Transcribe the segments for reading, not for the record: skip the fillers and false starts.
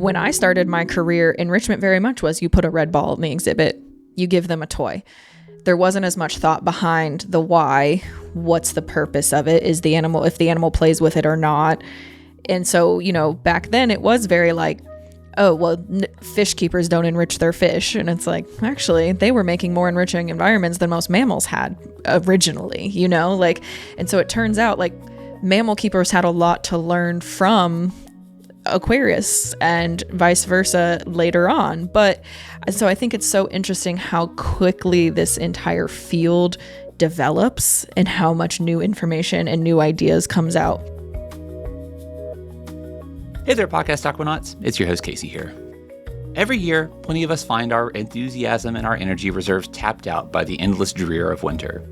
when I started my career, enrichment very much was you put a red ball in the exhibit, you give them a toy. There wasn't as much thought behind the why, what's the purpose of it, is the animal, if the animal plays with it or not. And so, back then it was very like, oh, well, fish keepers don't enrich their fish. And it's like, actually, they were making more enriching environments than most mammals had originally, and so it turns out like mammal keepers had a lot to learn from Aquarius and vice versa later on. But so I think it's so interesting how quickly this entire field develops and how much new information and new ideas comes out. Hey there, Podcast Aquanauts. It's your host, Casey here. Every year, plenty of us find our enthusiasm and our energy reserves tapped out by the endless drear of winter.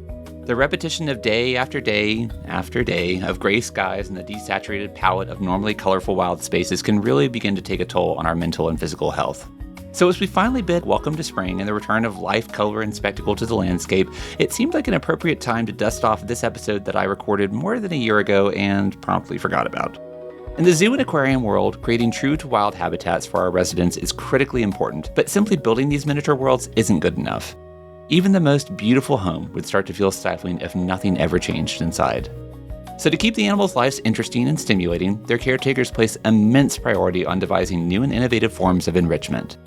The repetition of day after day after day of gray skies and the desaturated palette of normally colorful wild spaces can really begin to take a toll on our mental and physical health. So as we finally bid welcome to spring and the return of life, color, and spectacle to the landscape, it seemed like an appropriate time to dust off this episode that I recorded more than a year ago and promptly forgot about. In the zoo and aquarium world, creating true to wild habitats for our residents is critically important, but simply building these miniature worlds isn't good enough. Even the most beautiful home would start to feel stifling if nothing ever changed inside. So to keep the animals' lives interesting and stimulating, their caretakers place immense priority on devising new and innovative forms of enrichment.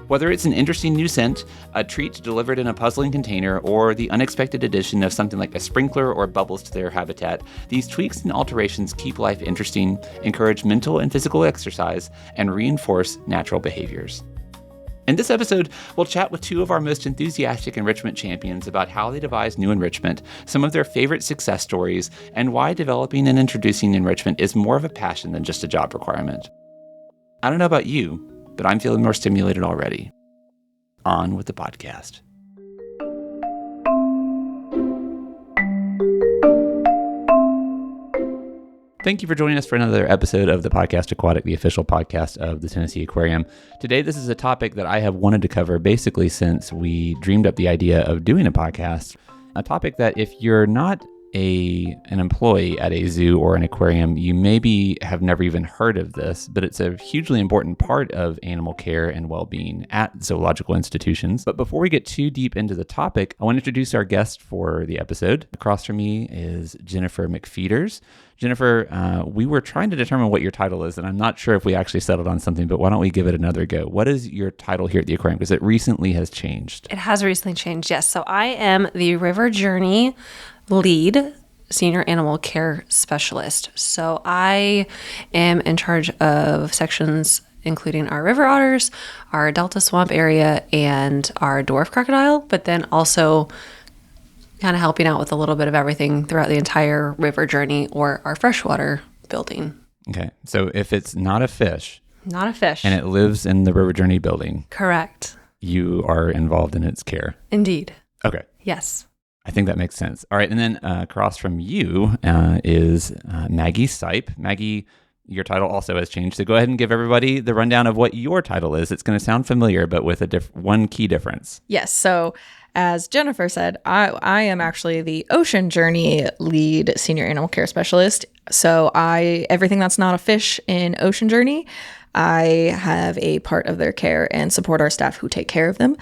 Whether it's an interesting new scent, a treat delivered in a puzzling container, or the unexpected addition of something like a sprinkler or bubbles to their habitat, these tweaks and alterations keep life interesting, encourage mental and physical exercise, and reinforce natural behaviors. In this episode, we'll chat with two of our most enthusiastic enrichment champions about how they devise new enrichment, some of their favorite success stories, and why developing and introducing enrichment is more of a passion than just a job requirement. I don't know about you, but I'm feeling more stimulated already. On with the podcast. Thank you for joining us for another episode of the Podcast Aquatic, the official podcast of the Tennessee Aquarium. Today, this is a topic that I have wanted to cover basically since we dreamed up the idea of doing a podcast. A topic that if you're not an employee at a zoo or an aquarium, you maybe have never even heard of this, but it's a hugely important part of animal care and well-being at zoological institutions. But before we get too deep into the topic, I want to introduce our guest for the episode. Across from me is Jennifer McFeeters. Jennifer, we were trying to determine what your title is, and I'm not sure if we actually settled on something, but why don't we give it another go? What is your title here at the aquarium? Because it recently has changed. It has recently changed, yes. So I am the River Journey lead senior animal care specialist. So I am in charge of sections including our river otters, our delta swamp area, and our dwarf crocodile, but then also kind of helping out with a little bit of everything throughout the entire river journey or our freshwater building. Okay, so if it's not a fish, and it lives in the river journey building, correct, you are involved in its care. Indeed. Okay. Yes. I think that makes sense. All right, and then across from you is Maggie Sipe. Maggie, your title also has changed, so go ahead and give everybody the rundown of what your title is. It's going to sound familiar, but with one key difference. Yes, so as Jennifer said, I am actually the Ocean Journey lead senior animal care specialist. So everything that's not a fish in Ocean Journey, I have a part of their care and support our staff who take care of them.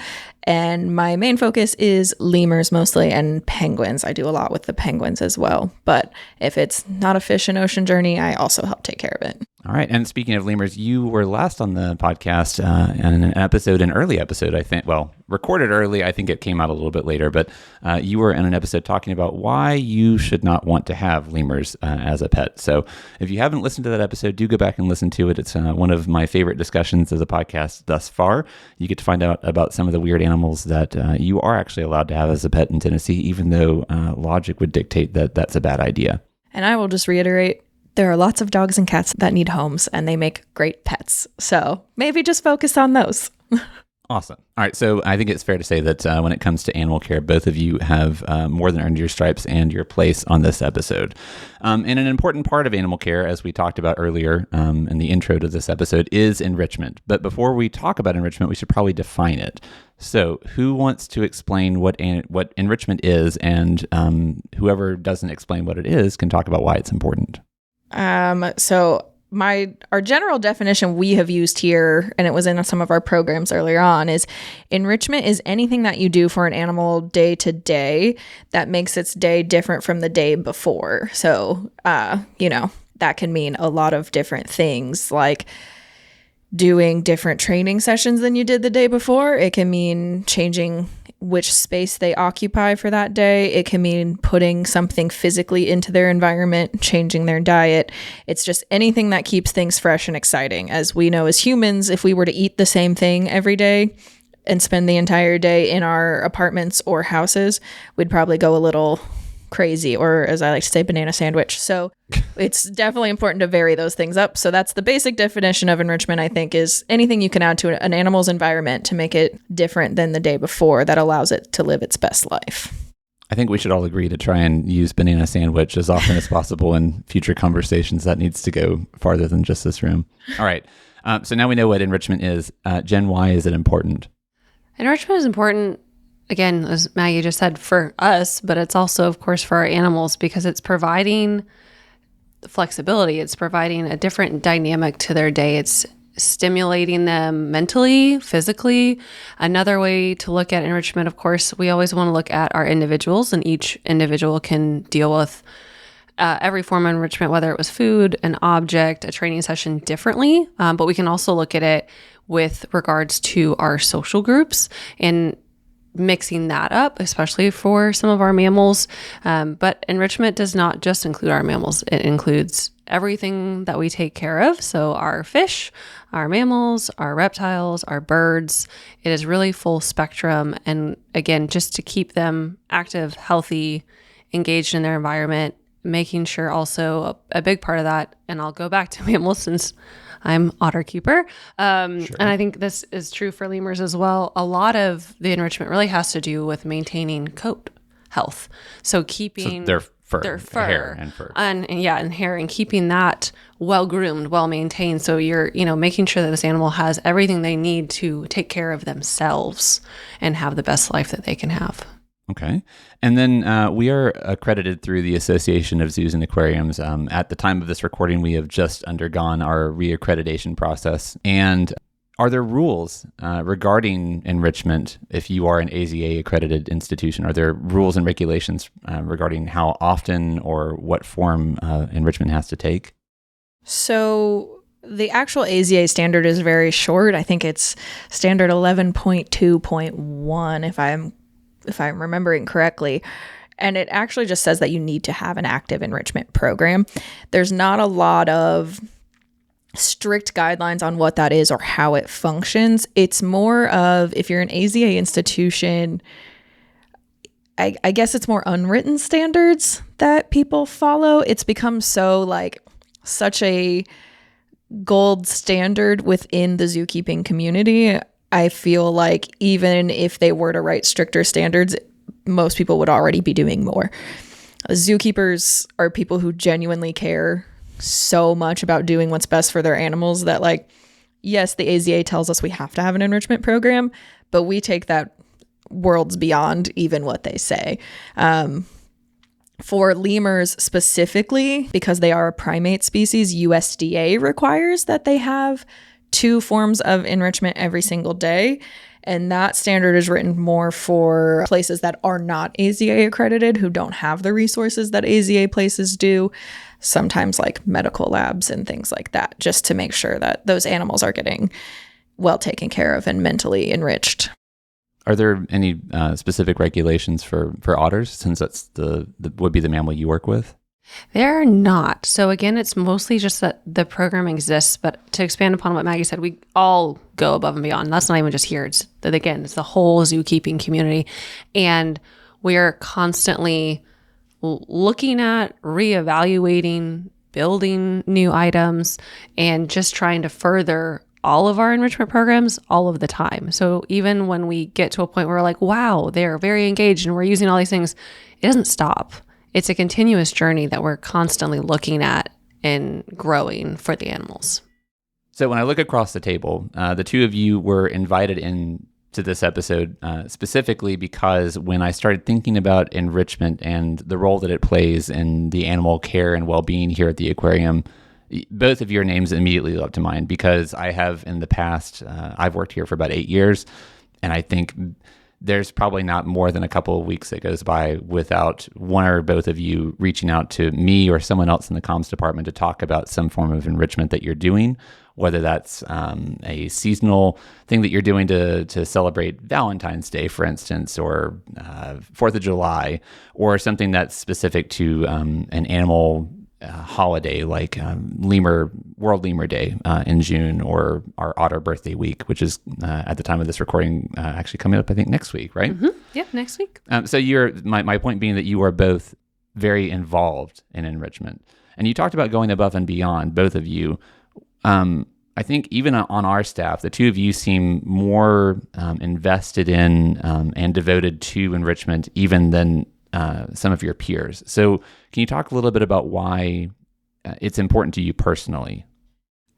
And my main focus is lemurs mostly and penguins. I do a lot with the penguins as well. But if it's not a fish in Ocean Journey, I also help take care of it. All right. And speaking of lemurs, you were last on the podcast in an early episode, I think. Well, recorded early. I think it came out a little bit later. But you were in an episode talking about why you should not want to have lemurs as a pet. So if you haven't listened to that episode, do go back and listen to it. It's one of my favorite discussions of the podcast thus far. You get to find out about some of the weird animals that you are actually allowed to have as a pet in Tennessee, even though logic would dictate that that's a bad idea. And I will just reiterate, there are lots of dogs and cats that need homes, and they make great pets. So maybe just focus on those. Awesome. All right. So I think it's fair to say that when it comes to animal care, both of you have more than earned your stripes and your place on this episode. And an important part of animal care, as we talked about earlier in the intro to this episode, is enrichment. But before we talk about enrichment, we should probably define it. So who wants to explain what enrichment is, and whoever doesn't explain what it is can talk about why it's important. So our general definition we have used here, and it was in some of our programs earlier on, is enrichment is anything that you do for an animal day to day that makes its day different from the day before. So, that can mean a lot of different things, like doing different training sessions than you did the day before. It can mean changing which space they occupy for that day. It can mean putting something physically into their environment, changing their diet. It's just anything that keeps things fresh and exciting. As we know as humans, if we were to eat the same thing every day and spend the entire day in our apartments or houses, we'd probably go a little crazy, or as I like to say, banana sandwich. So it's definitely important to vary those things up. So that's the basic definition of enrichment, I think, is anything you can add to an animal's environment to make it different than the day before that allows it to live its best life. I think we should all agree to try and use banana sandwich as often as possible in future conversations. That needs to go farther than just this room. All right. So now we know what enrichment is. Jen, why is it important? Enrichment is important, again, as Maggie just said, for us, but it's also, of course, for our animals, because it's providing flexibility. It's providing a different dynamic to their day. It's stimulating them mentally, physically. Another way to look at enrichment, of course, we always want to look at our individuals, and each individual can deal with every form of enrichment, whether it was food, an object, a training session, differently. But we can also look at it with regards to our social groups and mixing that up, especially for some of our mammals. But enrichment does not just include our mammals. It includes everything that we take care of. So our fish, our mammals, our reptiles, our birds. It is really full spectrum. And again, just to keep them active, healthy, engaged in their environment, making sure also a big part of that, and I'll go back to mammals since I'm otter keeper. Sure. And I think this is true for lemurs as well. A lot of the enrichment really has to do with maintaining coat health. So keeping their fur, hair and fur. And hair, and keeping that well groomed, well maintained. So you're, making sure that this animal has everything they need to take care of themselves and have the best life that they can have. Okay. And then we are accredited through the Association of Zoos and Aquariums. At the time of this recording, we have just undergone our reaccreditation process. And are there rules regarding enrichment if you are an AZA accredited institution? Are there rules and regulations regarding how often or what form enrichment has to take? So the actual AZA standard is very short. I think it's standard 11.2.1 if I'm remembering correctly. And it actually just says that you need to have an active enrichment program. There's not a lot of strict guidelines on what that is or how it functions. It's more of, if you're an AZA institution, I guess it's more unwritten standards that people follow. It's become such a gold standard within the zookeeping community. I feel like even if they were to write stricter standards, most people would already be doing more. Zookeepers are people who genuinely care so much about doing what's best for their animals that, yes, the AZA tells us we have to have an enrichment program, but we take that worlds beyond even what they say. For lemurs specifically, because they are a primate species, USDA requires that they have 2 forms of enrichment every single day. And that standard is written more for places that are not AZA accredited, who don't have the resources that AZA places do, sometimes like medical labs and things like that, just to make sure that those animals are getting well taken care of and mentally enriched. Are there any specific regulations for otters, since that's would be the mammal you work with? There are not. So again, it's mostly just that the program exists. But to expand upon what Maggie said, we all go above and beyond. That's not even just here. It's the whole zookeeping community. And we are constantly looking at, reevaluating, building new items, and just trying to further all of our enrichment programs all of the time. So even when we get to a point where we're like, wow, they're very engaged and we're using all these things, it doesn't stop. It's a continuous journey that we're constantly looking at and growing for the animals. So when I look across the table, the two of you were invited in to this episode specifically because when I started thinking about enrichment and the role that it plays in the animal care and well-being here at the aquarium, both of your names immediately leap to mind because I have in the past, I've worked here for about 8 years, and I think there's probably not more than a couple of weeks that goes by without one or both of you reaching out to me or someone else in the comms department to talk about some form of enrichment that you're doing, whether that's a seasonal thing that you're doing to celebrate Valentine's Day, for instance, or 4th of July, or something that's specific to an animal holiday like World Lemur Day in June, or our Otter Birthday Week, which is at the time of this recording actually coming up, I think, next week, right? Mm-hmm. Yeah, next week. So my point being that you are both very involved in enrichment. And you talked about going above and beyond, both of you. I think even on our staff, the two of you seem more invested in and devoted to enrichment even than some of your peers. So can you talk a little bit about why it's important to you personally?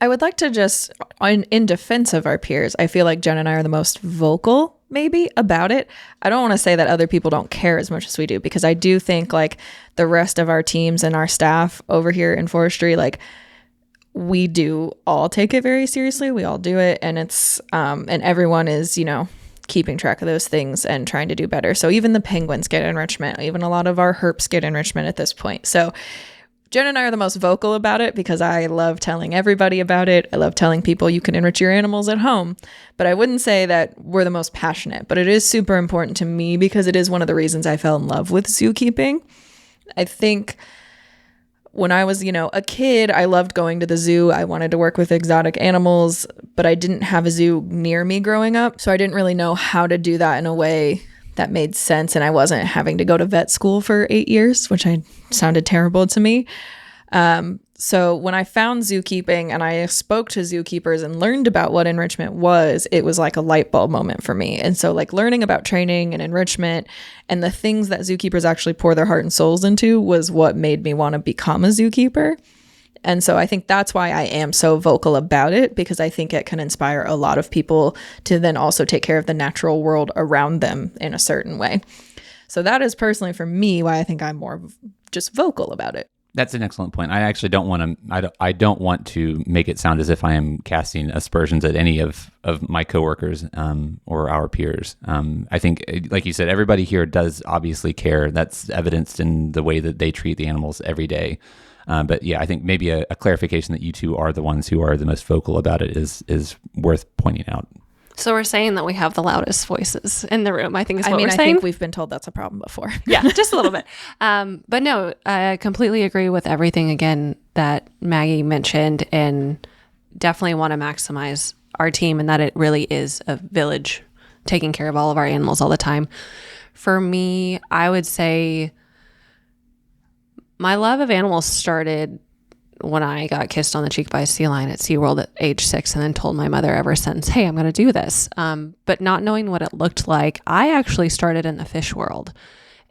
I would like to just, in defense of our peers, I feel like Jen and I are the most vocal maybe about it. I don't want to say that other people don't care as much as we do, because I do think like the rest of our teams and our staff over here in forestry, like we do all take it very seriously. We all do it. And it's, and everyone is, keeping track of those things and trying to do better. So even the penguins get enrichment. Even a lot of our herps get enrichment at this point. So Jen and I are the most vocal about it because I love telling everybody about it. I love telling people you can enrich your animals at home. But I wouldn't say that we're the most passionate. But it is super important to me because it is one of the reasons I fell in love with zookeeping. I think when I was, a kid, I loved going to the zoo. I wanted to work with exotic animals, but I didn't have a zoo near me growing up. So I didn't really know how to do that in a way that made sense. And I wasn't having to go to vet school for 8 years, which sounded terrible to me. So when I found zookeeping and I spoke to zookeepers and learned about what enrichment was, it was like a light bulb moment for me. And so like learning about training and enrichment and the things that zookeepers actually pour their heart and souls into was what made me want to become a zookeeper. And so I think that's why I am so vocal about it, because I think it can inspire a lot of people to then also take care of the natural world around them in a certain way. So that is personally for me why I think I'm more just vocal about it. That's an excellent point. I actually don't want to. I don't want to make it sound as if I am casting aspersions at any of my coworkers or our peers. I think, like you said, everybody here does obviously care. That's evidenced in the way that they treat the animals every day. But yeah, I think maybe a clarification that you two are the ones who are the most vocal about it is worth pointing out. So we're saying that we have the loudest voices in the room, I think is what we're saying. I think we've been told that's a problem before. Yeah, just a little bit. But no, I completely agree with everything, again, that Maggie mentioned, and definitely want to maximize our team and that it really is a village taking care of all of our animals all the time. For me, I would say my love of animals started when I got kissed on the cheek by a sea lion at SeaWorld at age 6, and then told my mother ever since, hey, I'm going to do this. But not knowing what it looked like, I actually started in the fish world.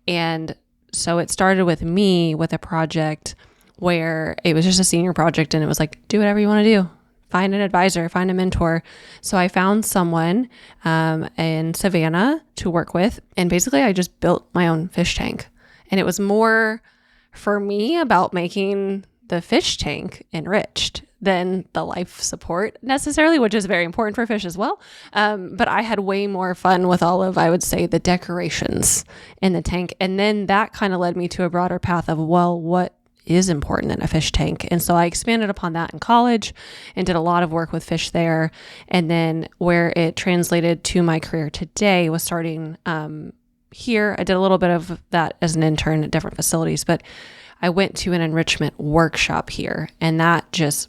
And so it started with me with a project where it was just a senior project, and it was like, do whatever you want to do. Find an advisor, find a mentor. So I found someone in Savannah to work with. And basically I just built my own fish tank. And it was more for me about making the fish tank enriched than the life support necessarily, which is very important for fish as well. But I had way more fun with all of, I would say, the decorations in the tank. And then that kind of led me to a broader path of, well, what is important in a fish tank? And so I expanded upon that in college and did a lot of work with fish there. And then where it translated to my career today was starting here. I did a little bit of that as an intern at different facilities, but I went to an enrichment workshop here, and that just,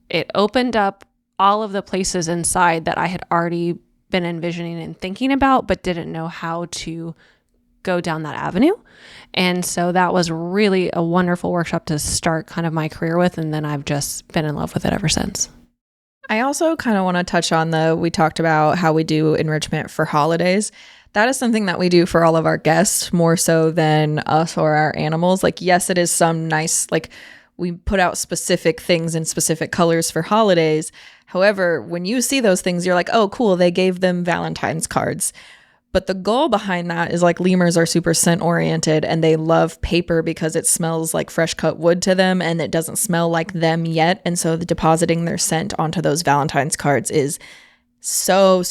it opened up all of the places inside that I had already been envisioning and thinking about, but didn't know how to go down that avenue. And so that was really a wonderful workshop to start kind of my career with. And then I've just been in love with it ever since. I also kind of want to touch on we talked about how we do enrichment for holidays. That is something that we do for all of our guests more so than us or our animals. Like, yes, it is some nice, like we put out specific things in specific colors for holidays. However, when you see those things, you're like, oh, cool, they gave them Valentine's cards. But the goal behind that is like lemurs are super scent oriented and they love paper because it smells like fresh cut wood to them and it doesn't smell like them yet. And so depositing their scent onto those Valentine's cards is so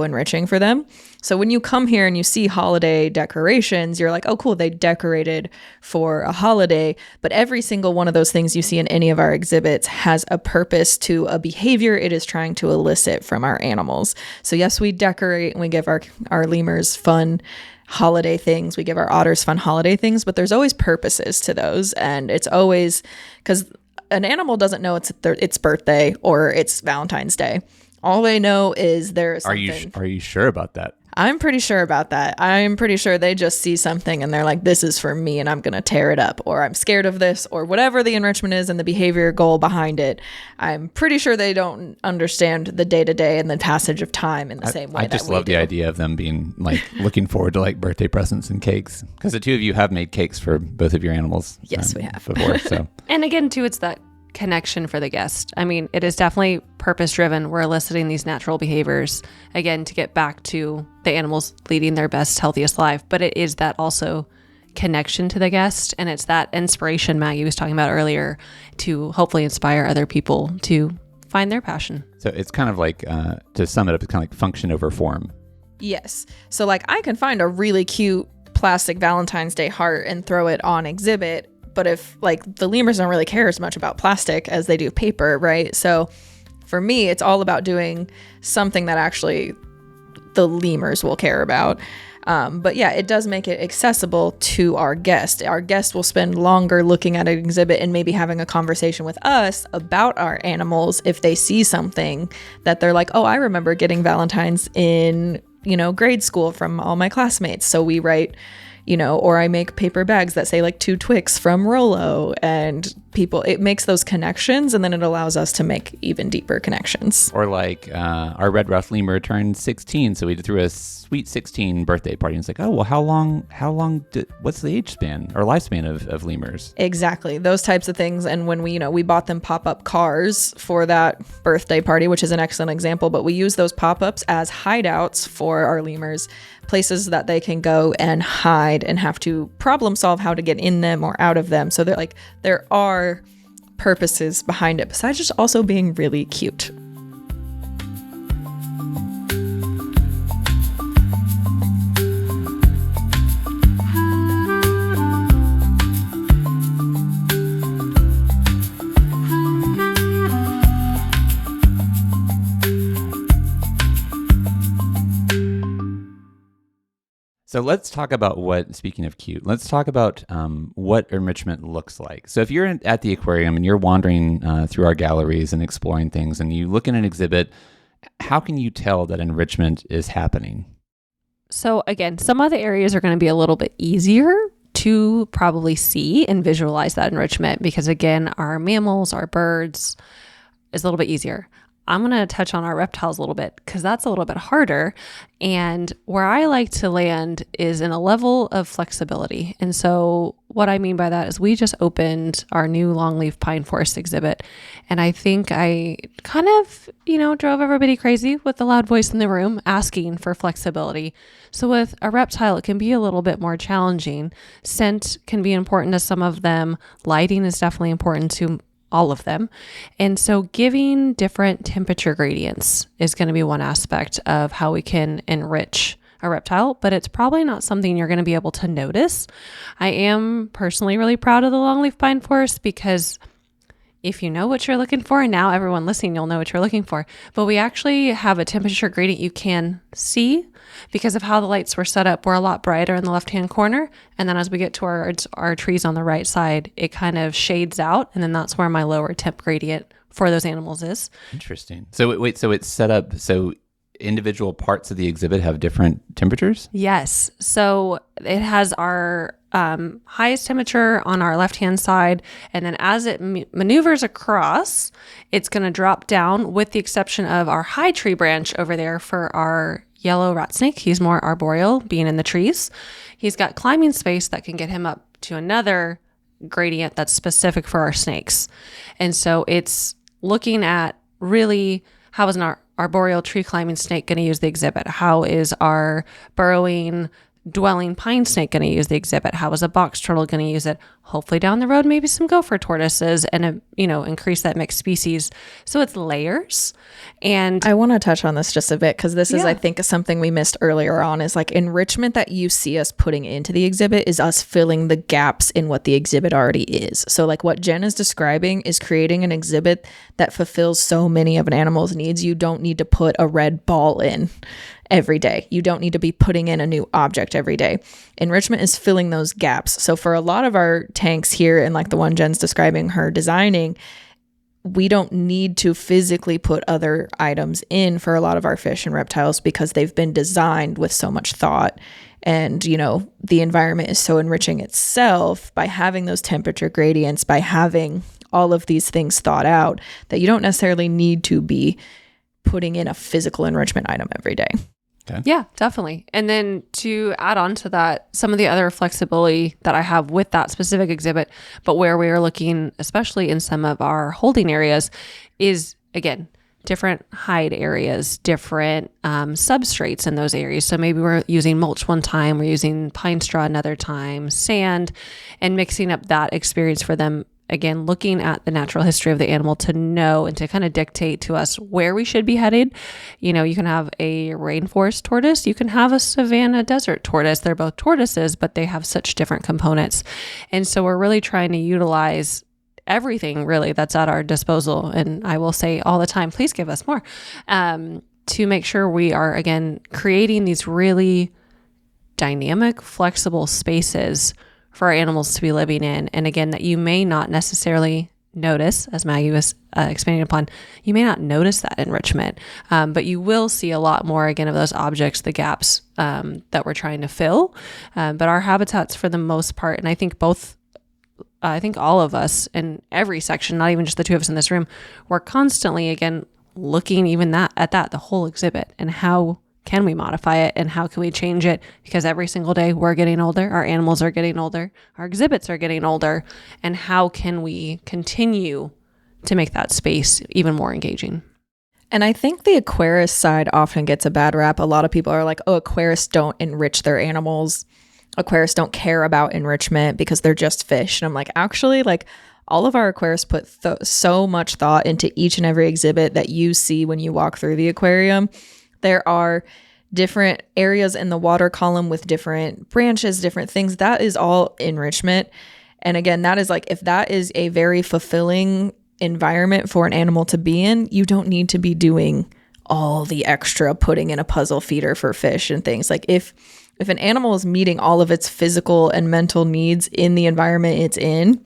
enriching for them. So when you come here and you see holiday decorations, you're like, oh, cool, they decorated for a holiday. But every single one of those things you see in any of our exhibits has a purpose to a behavior it is trying to elicit from our animals. So yes, we decorate and we give our lemurs fun holiday things. We give our otters fun holiday things, but there's always purposes to those. And it's always because an animal doesn't know its birthday or it's Valentine's Day. All they know is there's something. Are you sure about that? I'm pretty sure about that. I'm pretty sure they just see something and they're like, this is for me and I'm going to tear it up, or I'm scared of this, or whatever the enrichment is and the behavior goal behind it. I'm pretty sure they don't understand the day-to-day and the passage of time in the same way. I just love the idea of them being like looking forward to like birthday presents and cakes, because the two of you have made cakes for both of your animals. Yes, we have. Before, so. And again, too, it's that connection for the guest. I mean, it is definitely purpose driven. We're eliciting these natural behaviors again to get back to the animals leading their best, healthiest life. But it is that also connection to the guest, and it's that inspiration Maggie was talking about earlier to hopefully inspire other people to find their passion. So it's kind of like, to sum it up, it's kind of like function over form. Yes. So like I can find a really cute plastic Valentine's Day heart and throw it on exhibit. But if like the lemurs don't really care as much about plastic as they do paper, right? So for me, it's all about doing something that actually the lemurs will care about. But yeah, it does make it accessible to our guest. Our guest will spend longer looking at an exhibit and maybe having a conversation with us about our animals if they see something that they're like, oh, I remember getting Valentine's in, grade school from all my classmates. So we write, or I make paper bags that say like 2 Twix from Rolo, and it makes those connections, and then it allows us to make even deeper connections. Or like our red ruffed lemur turned 16, so we threw a sweet 16 birthday party. And it's like, oh, well, what's the age span or lifespan of lemurs? Exactly. Those types of things. And when we bought them pop-up cars for that birthday party, which is an excellent example, but we use those pop-ups as hideouts for our lemurs, places that they can go and hide and have to problem solve how to get in them or out of them. So there are purposes behind it besides just also being really cute. So let's talk about speaking of cute, let's talk about what enrichment looks like. So if you're at the aquarium and you're wandering through our galleries and exploring things and you look in an exhibit, how can you tell that enrichment is happening? So again, some of the areas are going to be a little bit easier to probably see and visualize that enrichment because again, our mammals, our birds is a little bit easier. I'm going to touch on our reptiles a little bit because that's a little bit harder. And where I like to land is in a level of flexibility. And so what I mean by that is we just opened our new longleaf pine forest exhibit. And I think I kind of, drove everybody crazy with the loud voice in the room asking for flexibility. So with a reptile, it can be a little bit more challenging. Scent can be important to some of them. Lighting is definitely important to all of them. And so giving different temperature gradients is going to be one aspect of how we can enrich a reptile, but it's probably not something you're going to be able to notice. I am personally really proud of the longleaf pine forest because if you know what you're looking for, and now everyone listening, you'll know what you're looking for, but we actually have a temperature gradient you can see because of how the lights were set up. We're a lot brighter in the left-hand corner. And then as we get to our trees on the right side, it kind of shades out. And then that's where my lower temp gradient for those animals is. Interesting. So wait, so it's set up so individual parts of the exhibit have different temperatures? Yes. So it has our highest temperature on our left-hand side. And then as it maneuvers across, it's going to drop down with the exception of our high tree branch over there for our yellow rat snake. He's more arboreal, being in the trees. He's got climbing space that can get him up to another gradient that's specific for our snakes. And so it's looking at really how is arboreal tree climbing snake going to use the exhibit? How is our burrowing dwelling pine snake going to use the exhibit? How is a box turtle going to use it? Hopefully down the road, maybe some gopher tortoises and, increase that mixed species. So it's layers. And I want to touch on this just a bit because this is, I think, something we missed earlier on is like enrichment that you see us putting into the exhibit is us filling the gaps in what the exhibit already is. So like what Jen is describing is creating an exhibit that fulfills so many of an animal's needs. You don't need to put a red ball in every day. You don't need to be putting in a new object every day. Enrichment is filling those gaps. So for a lot of our tanks here and like the one Jen's describing her designing, we don't need to physically put other items in for a lot of our fish and reptiles because they've been designed with so much thought. And, the environment is so enriching itself by having those temperature gradients, by having all of these things thought out that you don't necessarily need to be putting in a physical enrichment item every day. Okay. Yeah, definitely. And then to add on to that, some of the other flexibility that I have with that specific exhibit, but where we are looking, especially in some of our holding areas, is, again, different hide areas, different substrates in those areas. So maybe we're using mulch one time, we're using pine straw another time, sand, and mixing up that experience for them. Again, looking at the natural history of the animal to know and to kind of dictate to us where we should be headed. You can have a rainforest tortoise, you can have a savanna desert tortoise. They're both tortoises, but they have such different components. And so we're really trying to utilize everything really that's at our disposal. And I will say all the time, please give us more, to make sure we are, again, creating these really dynamic, flexible spaces for our animals to be living in. And again, that you may not necessarily notice, as Maggie was expanding upon, you may not notice that enrichment, but you will see a lot more, again, of those objects, the gaps that we're trying to fill. But our habitats, for the most part, and I think all of us in every section, not even just the two of us in this room, we're constantly, again, looking even at the whole exhibit and how can we modify it and how can we change it? Because every single day we're getting older, our animals are getting older, our exhibits are getting older, and how can we continue to make that space even more engaging? And I think the aquarist side often gets a bad rap. A lot of people are like, oh, aquarists don't enrich their animals. Aquarists don't care about enrichment because they're just fish. And I'm like, actually, like all of our aquarists put so much thought into each and every exhibit that you see when you walk through the aquarium. There are different areas in the water column with different branches, different things. That is all enrichment. And again, that is like, if that is a very fulfilling environment for an animal to be in, you don't need to be doing all the extra putting in a puzzle feeder for fish and things. Like if an animal is meeting all of its physical and mental needs in the environment it's in,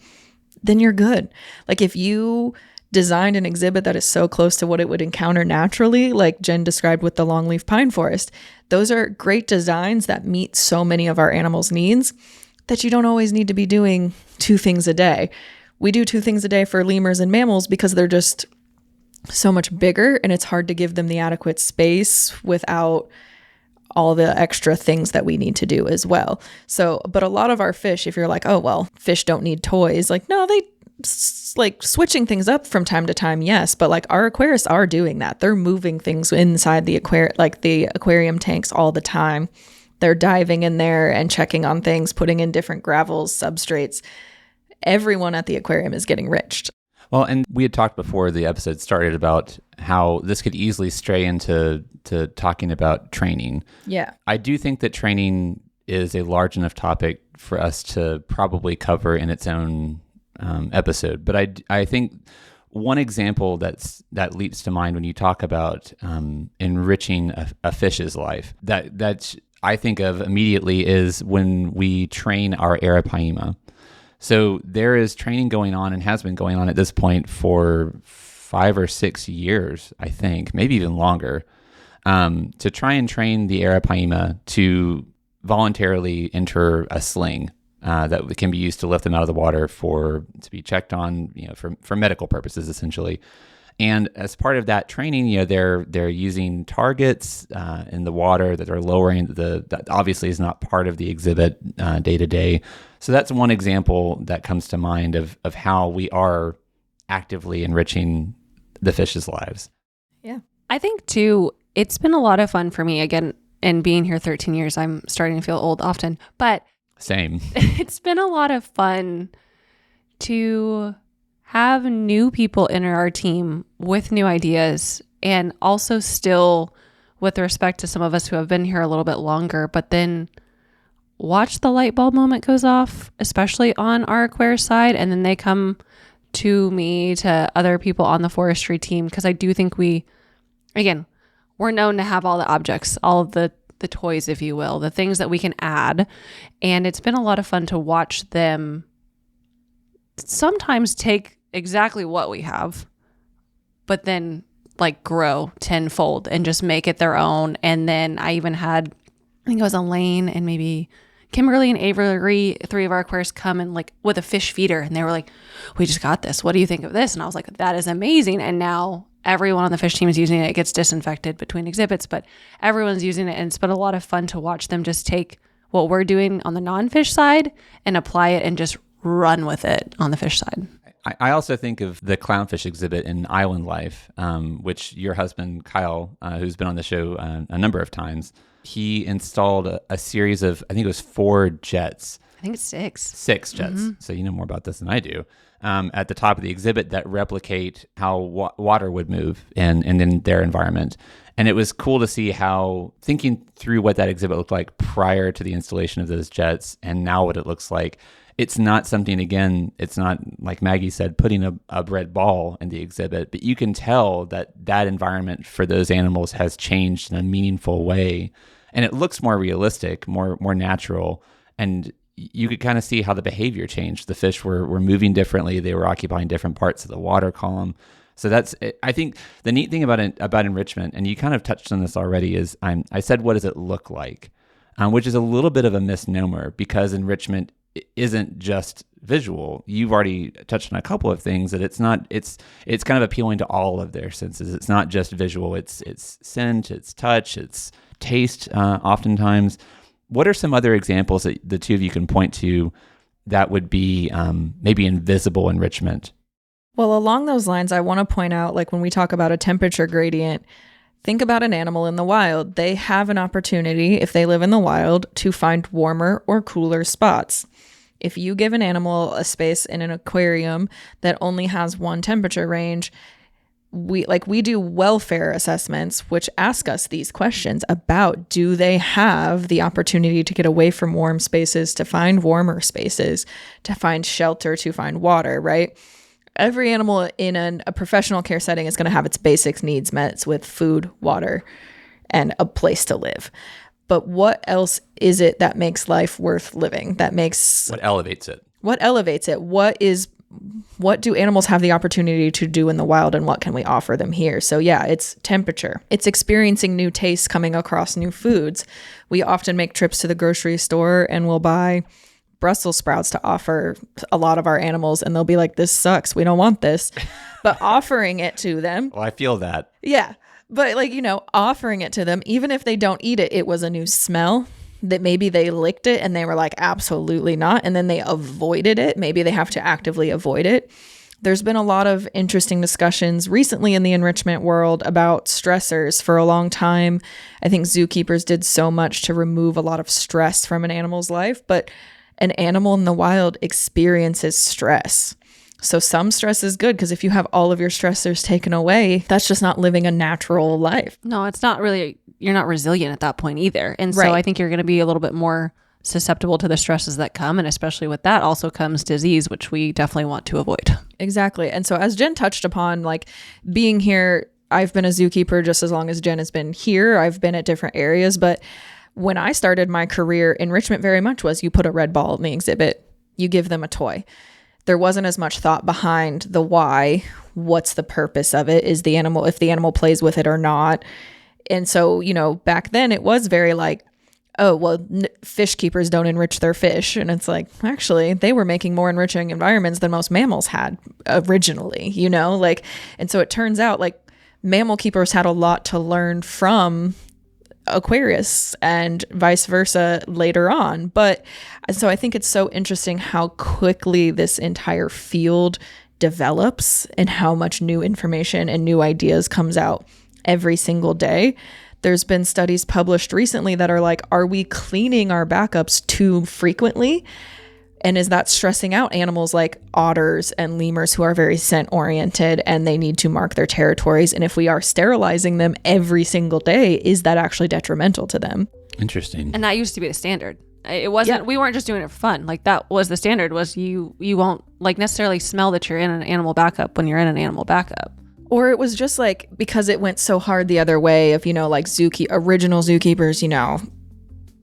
then you're good. Like if you designed an exhibit that is so close to what it would encounter naturally, like Jen described with the longleaf pine forest. Those are great designs that meet so many of our animals' needs that you don't always need to be doing 2 things a day. We do 2 things a day for lemurs and mammals because they're just so much bigger and it's hard to give them the adequate space without all the extra things that we need to do as well. So, but a lot of our fish, if you're like, oh, well, fish don't need toys, like, no, they like switching things up from time to time, yes, but like our aquarists are doing that. They're moving things inside the aquarium tanks all the time. They're diving in there and checking on things, putting in different gravels, substrates. Everyone at the aquarium is getting enriched. Well, and we had talked before the episode started about how this could easily stray into talking about training. Yeah. I do think that training is a large enough topic for us to probably cover in its own episode. But I think one example that leaps to mind when you talk about enriching a fish's life that I think of immediately is when we train our arapaima. So there is training going on and has been going on at this point for 5 or 6 years, I think, maybe even longer, to try and train the arapaima to voluntarily enter a sling that can be used to lift them out of the water to be checked on, for medical purposes, essentially. And as part of that training, they're using targets in the water that are lowering that obviously is not part of the exhibit day to day. So that's one example that comes to mind of how we are actively enriching the fish's lives. Yeah. I think too, it's been a lot of fun for me again, and being here 13 years, I'm starting to feel old often, but Same. it's been a lot of fun to have new people enter our team with new ideas, and also still with respect to some of us who have been here a little bit longer, but then watch the light bulb moment goes off, especially on our Aquarius side, and then they come to me, to other people on the forestry team, because I do think we're known to have all the objects, all of the toys, if you will, the things that we can add. And it's been a lot of fun to watch them sometimes take exactly what we have, but then like grow tenfold and just make it their own. And then I even had, I think it was Elaine and maybe Kimberly and Avery, 3 of our Aquarius, come and like with a fish feeder, and they were like, we just got this. What do you think of this? And I was like, that is amazing. And now everyone on the fish team is using it. It gets disinfected between exhibits, but everyone's using it. And it's been a lot of fun to watch them just take what we're doing on the non-fish side and apply it and just run with it on the fish side. I also think of the clownfish exhibit in Island Life, which your husband, Kyle, who's been on the show a number of times, he installed a series of, I think it was 4 jets. I think it's 6. 6 jets. Mm-hmm. So you know more about this than I do. At the top of the exhibit that replicate how water would move in their environment. And it was cool to see how, thinking through what that exhibit looked like prior to the installation of those jets and now what it looks like, it's not something, again, it's not, like Maggie said, putting a red ball in the exhibit, but you can tell that environment for those animals has changed in a meaningful way. And it looks more realistic, more natural. And you could kind of see how the behavior changed. The fish were moving differently. They were occupying different parts of the water column. So that's, I think the neat thing about enrichment, and you kind of touched on this already, is I said, what does it look like? Which is a little bit of a misnomer, because enrichment isn't just visual. You've already touched on a couple of things that it's kind of appealing to all of their senses. It's not just visual. It's scent, it's touch, it's taste, oftentimes. What are some other examples that the two of you can point to that would be maybe invisible enrichment? Well, along those lines, I want to point out, like when we talk about a temperature gradient, think about an animal in the wild. They have an opportunity, if they live in the wild, to find warmer or cooler spots. If you give an animal a space in an aquarium that only has one temperature range, we do welfare assessments, which ask us these questions about, do they have the opportunity to get away from warm spaces, to find warmer spaces, to find shelter, to find water, right? Every animal in a professional care setting is going to have its basic needs met with food, water, and a place to live. But what else is it that makes life worth living? What elevates it? What elevates it? What do animals have the opportunity to do in the wild, and what can we offer them here? So yeah, it's temperature. It's experiencing new tastes, coming across new foods. We often make trips to the grocery store and we'll buy Brussels sprouts to offer a lot of our animals, and they'll be like, this sucks, we don't want this. But offering it to them. Well, I feel that. Yeah. But offering it to them, even if they don't eat it, it was a new smell that maybe they licked it and they were like, absolutely not. And then they avoided it. Maybe they have to actively avoid it. There's been a lot of interesting discussions recently in the enrichment world about stressors. For a long time, I think zookeepers did so much to remove a lot of stress from an animal's life, but an animal in the wild experiences stress. So some stress is good, because if you have all of your stressors taken away, that's just not living a natural life. No, it's not really, you're not resilient at that point either. And so Right. I think you're going to be a little bit more susceptible to the stresses that come. And especially with that also comes disease, which we definitely want to avoid. Exactly. And so as Jen touched upon, like being here, I've been a zookeeper just as long as Jen has been here. I've been at different areas, but when I started my career, enrichment very much was you put a red ball in the exhibit, you give them a toy. There wasn't as much thought behind the why, what's the purpose of it, is the animal, if the animal plays with it or not. And so, back then it was very like, oh, well, fish keepers don't enrich their fish. And it's like, actually, they were making more enriching environments than most mammals had originally, and so it turns out like mammal keepers had a lot to learn from Aquarius and vice versa later on. But so I think it's so interesting how quickly this entire field develops and how much new information and new ideas comes out every single day. There's been studies published recently that are like, are we cleaning our backups too frequently? And is that stressing out animals like otters and lemurs who are very scent oriented and they need to mark their territories? And if we are sterilizing them every single day, is that actually detrimental to them? Interesting. And that used to be the standard. It wasn't, we weren't just doing it for fun. Like that was the standard, was you won't like necessarily smell that you're in an animal backup when you're in an animal backup. Or it was just like, because it went so hard the other way of, like original zookeepers,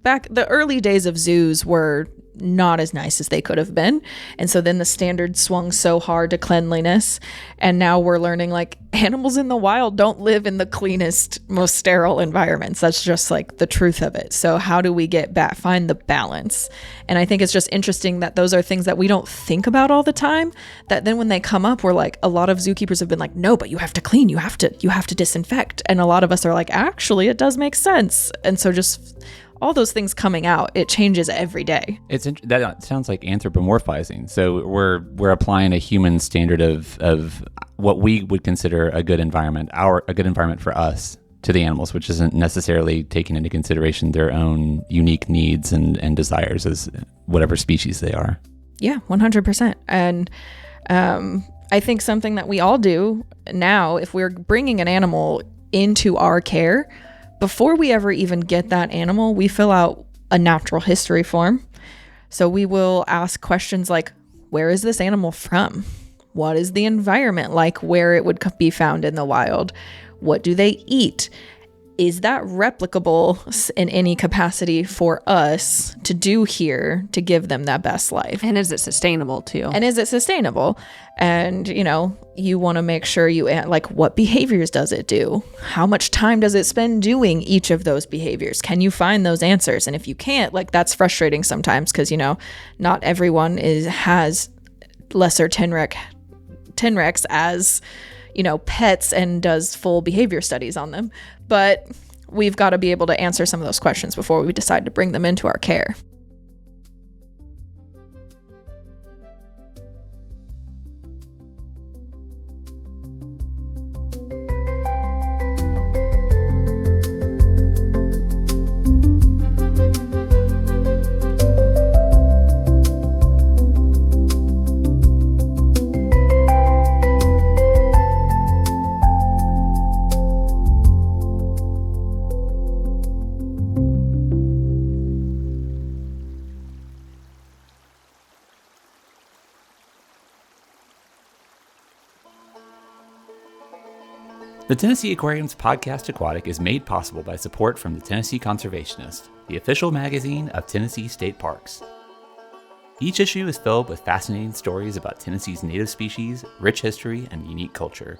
back the early days of zoos were not as nice as they could have been. And so then the standard swung so hard to cleanliness. And now we're learning like animals in the wild don't live in the cleanest, most sterile environments. That's just like the truth of it. So how do we find the balance? And I think it's just interesting that those are things that we don't think about all the time, that then when they come up, we're like, a lot of zookeepers have been like, no, but you have to clean, you have to disinfect. And a lot of us are like, actually, it does make sense. And so just all those things coming out, it changes every day. That sounds like anthropomorphizing. So we're applying a human standard of what we would consider a good environment, a good environment for us, to the animals, which isn't necessarily taking into consideration their own unique needs and desires as whatever species they are. Yeah, 100%. And I think something that we all do now, if we're bringing an animal into our care, before we ever even get that animal, we fill out a natural history form. So we will ask questions like, where is this animal from? What is the environment like where it would be found in the wild? What do they eat? Is that replicable in any capacity for us to do here to give them that best life? And is it sustainable too? And, you want to make sure like, what behaviors does it do? How much time does it spend doing each of those behaviors? Can you find those answers? And if you can't, like, that's frustrating sometimes because, not everyone has lesser tenrecs as, pets and does full behavior studies on them. But we've got to be able to answer some of those questions before we decide to bring them into our care. The Tennessee Aquarium's podcast Aquatic is made possible by support from the Tennessee Conservationist, the official magazine of Tennessee state parks. Each issue is filled with fascinating stories about Tennessee's native species, rich history, and unique culture.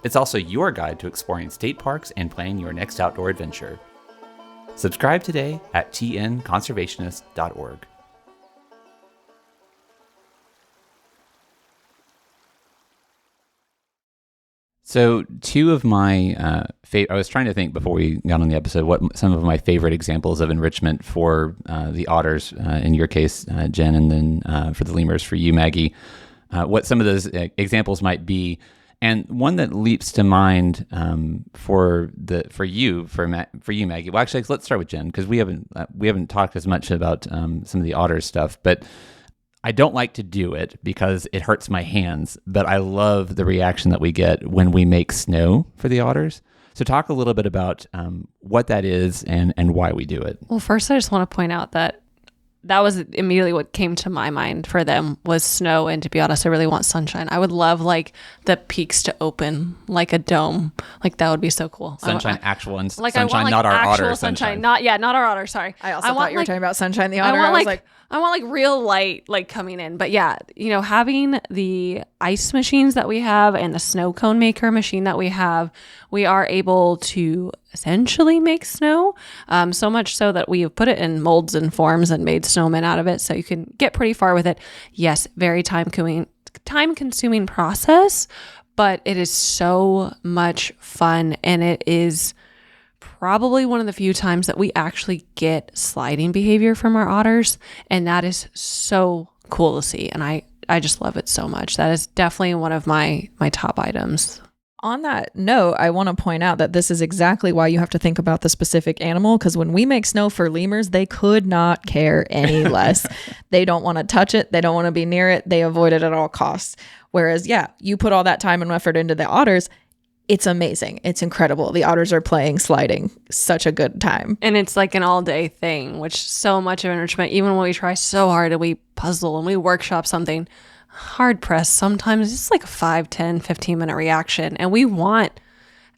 It's also your guide to exploring state parks and planning your next outdoor adventure. Subscribe today at tnconservationist.org. So two of my I was trying to think before we got on the episode what some of my favorite examples of enrichment for the otters, in your case, Jen, and then for the lemurs, for you, Maggie, what some of those examples might be. And one that leaps to mind for you, Maggie. Well, actually, let's start with Jen, because we haven't talked as much about some of the otter stuff, but I don't like to do it because it hurts my hands, but I love the reaction that we get when we make snow for the otters. So talk a little bit about what that is and why we do it. Well, first, I just want to point out that was immediately what came to my mind for them was snow. And to be honest, I really want sunshine. I would love like the peaks to open like a dome. Like that would be so cool. Sunshine, actual and like sunshine, I want, like, not our actual otter sunshine. sunshine. Not our otter. Sorry. I also thought you were talking about Sunshine the otter. I want like real light like coming in. But yeah, having the ice machines that we have and the snow cone maker machine that we have, we are able to essentially make snow, so much so that we have put it in molds and forms and made snowmen out of it, so you can get pretty far with it. Yes, very time consuming process, but it is so much fun, and it is probably one of the few times that we actually get sliding behavior from our otters, and that is so cool to see, and I just love it so much. That is definitely one of my top items. On that note, I want to point out that this is exactly why you have to think about the specific animal, because when we make snow for lemurs, they could not care any less. They don't want to touch it. They don't want to be near it. They avoid it at all costs. Whereas, yeah, you put all that time and effort into the otters. It's amazing. It's incredible. The otters are playing sliding. Such a good time. And it's like an all-day thing, which so much of enrichment, even when we try so hard and we puzzle and we workshop something, hard pressed sometimes it's like a 5, 10, 15-minute reaction, and we want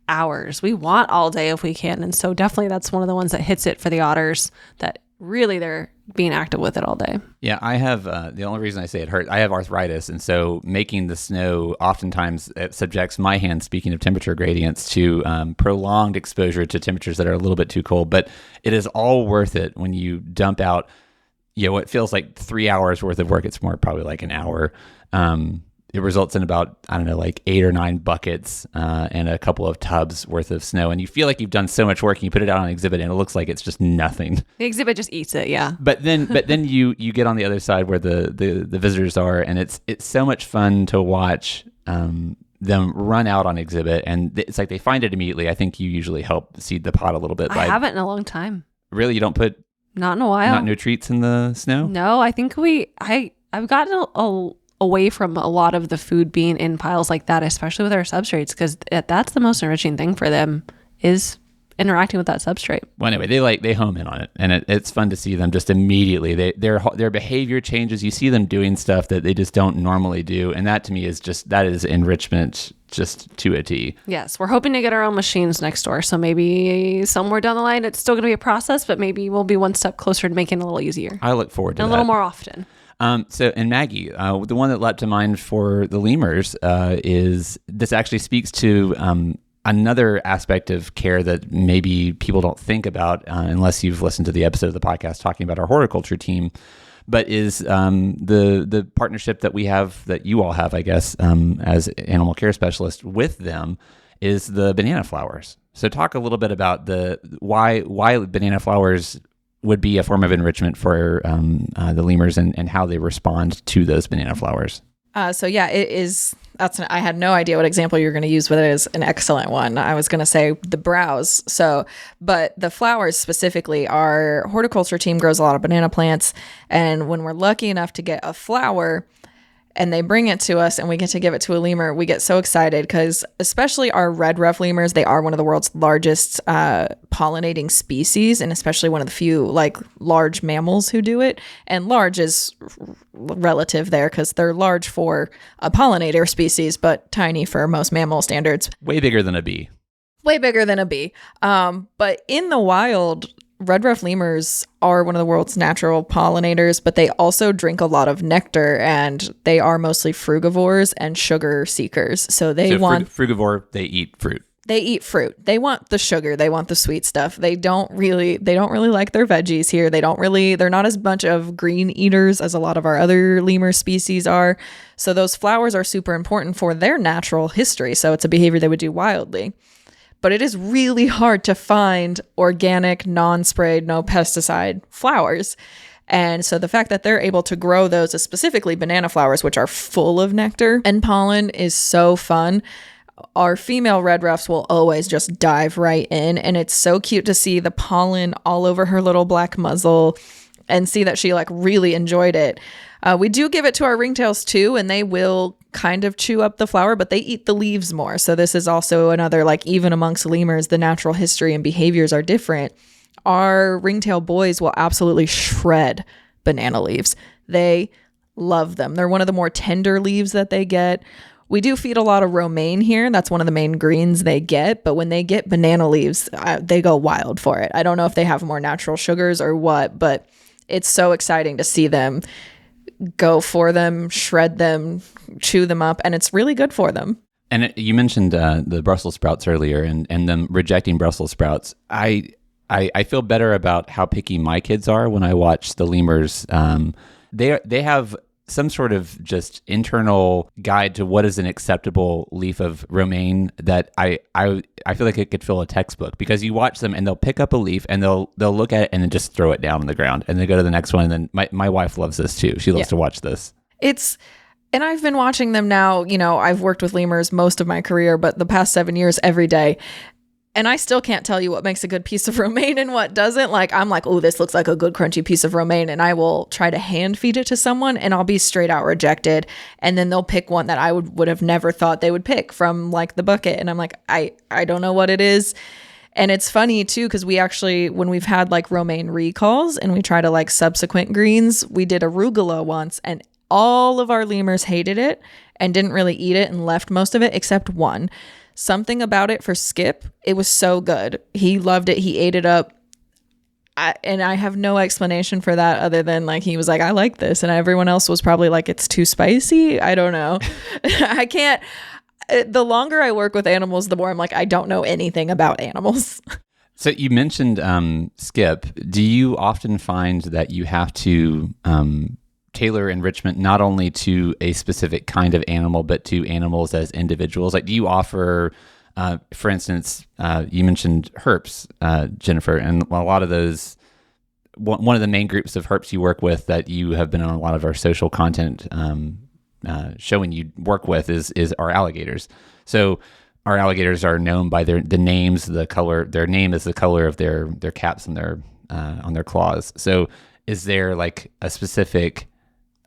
hours. We want all day if we can. And so definitely that's one of the ones that hits it for the otters, that really they're being active with it all day. Yeah, I have, the only reason I say it hurts, I have arthritis. And so making the snow oftentimes it subjects my hands, speaking of temperature gradients, to prolonged exposure to temperatures that are a little bit too cold. But it is all worth it when you dump out, what feels like 3 hours worth of work. It's more probably like an hour. It results in about, I don't know, like 8 or 9 buckets and a couple of tubs worth of snow. And you feel like you've done so much work and you put it out on exhibit and it looks like it's just nothing. The exhibit just eats it, yeah. But then you get on the other side where the visitors are, and it's so much fun to watch them run out on exhibit. And it's like they find it immediately. I think you usually help seed the pot a little bit. I haven't in a long time. Really? You don't put... Not in a while. No treats in the snow? No, I think I've gotten away from a lot of the food being in piles like that, especially with our substrates, because that's the most enriching thing for them is interacting with that substrate. Well, anyway, they home in on it, and it's fun to see them just immediately. Their behavior changes. You see them doing stuff that they just don't normally do, and that to me is enrichment just to a T. Yes, we're hoping to get our own machines next door, so maybe somewhere down the line it's still going to be a process, but maybe we'll be one step closer to making it a little easier. I look forward to that. A little more often. And Maggie, the one that leapt to mind for the lemurs is this actually speaks to another aspect of care that maybe people don't think about unless you've listened to the episode of the podcast talking about our horticulture team, but is the partnership that we have, that you all have, I guess, as animal care specialists with them, is the banana flowers. So talk a little bit about why banana flowers would be a form of enrichment for the lemurs and how they respond to those banana flowers. It is. I had no idea what example you were going to use, but it is an excellent one. I was going to say the browse. But the flowers specifically, our horticulture team grows a lot of banana plants. And when we're lucky enough to get a flower and they bring it to us and we get to give it to a lemur, we get so excited because especially our red ruff lemurs, they are one of the world's largest pollinating species, and especially one of the few large mammals who do it. And large is relative there because they're large for a pollinator species, but tiny for most mammal standards. Way bigger than a bee. Way bigger than a bee. But in the wild, red ruff lemurs are one of the world's natural pollinators, but they also drink a lot of nectar, and they are mostly frugivores and sugar seekers. So frugivore, they eat fruit. They eat fruit. They want the sugar. They want the sweet stuff. They don't really like their veggies here. They're not as much of green eaters as a lot of our other lemur species are. So those flowers are super important for their natural history. So it's a behavior they would do wildly. But it is really hard to find organic, non-sprayed, no pesticide flowers. And so the fact that they're able to grow those, specifically banana flowers, which are full of nectar and pollen, is so fun. Our female red ruffs will always just dive right in. And it's so cute to see the pollen all over her little black muzzle and see that she really enjoyed it. We do give it to our ringtails too, and they will kind of chew up the flower, but they eat the leaves more. So this is also another, even amongst lemurs, the natural history and behaviors are different. Our ringtail boys will absolutely shred banana leaves. They love them. They're one of the more tender leaves that they get. We do feed a lot of romaine here. That's one of the main greens they get. But when they get banana leaves, they go wild for it. I don't know if they have more natural sugars or what, but it's so exciting to see them go for them, shred them, chew them up, and it's really good for them. And you mentioned the Brussels sprouts earlier and them rejecting Brussels sprouts. I feel better about how picky my kids are when I watch the lemurs. They have some sort of just internal guide to what is an acceptable leaf of romaine that I feel like it could fill a textbook, because you watch them and they'll pick up a leaf and they'll look at it and then just throw it down on the ground and then go to the next one. And then my wife loves this too. She loves to watch this. And I've been watching them now, I've worked with lemurs most of my career, but the past 7 years every day. And I still can't tell you what makes a good piece of romaine and what doesn't. Like, I'm like, oh, this looks like a good crunchy piece of romaine. And I will try to hand feed it to someone and I'll be straight out rejected. And then they'll pick one that I would have never thought they would pick from like the bucket. And I'm like, I don't know what it is. And it's funny too, because we actually, when we've had like romaine recalls and we try to like subsequent greens, we did arugula once and all of our lemurs hated it and didn't really eat it and left most of it except one. Something about it for Skip, it was so good. He loved it. He ate it up. And I have no explanation for that other than like he was like, I like this. And everyone else was probably like, it's too spicy. I don't know. I can't. The longer I work with animals, the more I'm like, I don't know anything about animals. So you mentioned Skip. Do you often find that you have to tailor enrichment not only to a specific kind of animal, but to animals as individuals? Like, do you offer, for instance, you mentioned herps, Jennifer, and a lot of those, one of the main groups of herps you work with that you have been on a lot of our social content showing you work with is our alligators. So our alligators are known by the names, the color. Their name is the color of their caps and their on their claws. So is there like a specific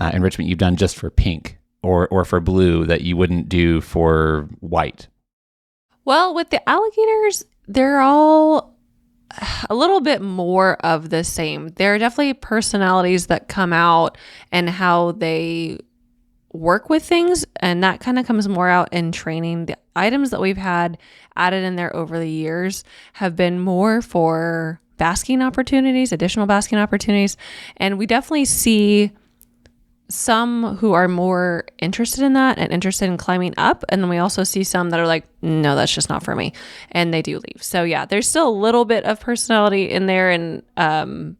enrichment you've done just for pink or for blue that you wouldn't do for white? Well, with the alligators, they're all a little bit more of the same. There are definitely personalities that come out and how they work with things, and that kind of comes more out in training. The items that we've had added in there over the years have been more for basking opportunities, additional basking opportunities, and we definitely see some who are more interested in that and interested in climbing up. And then we also see some that are like, no, that's just not for me. And they do leave. So yeah, there's still a little bit of personality in there and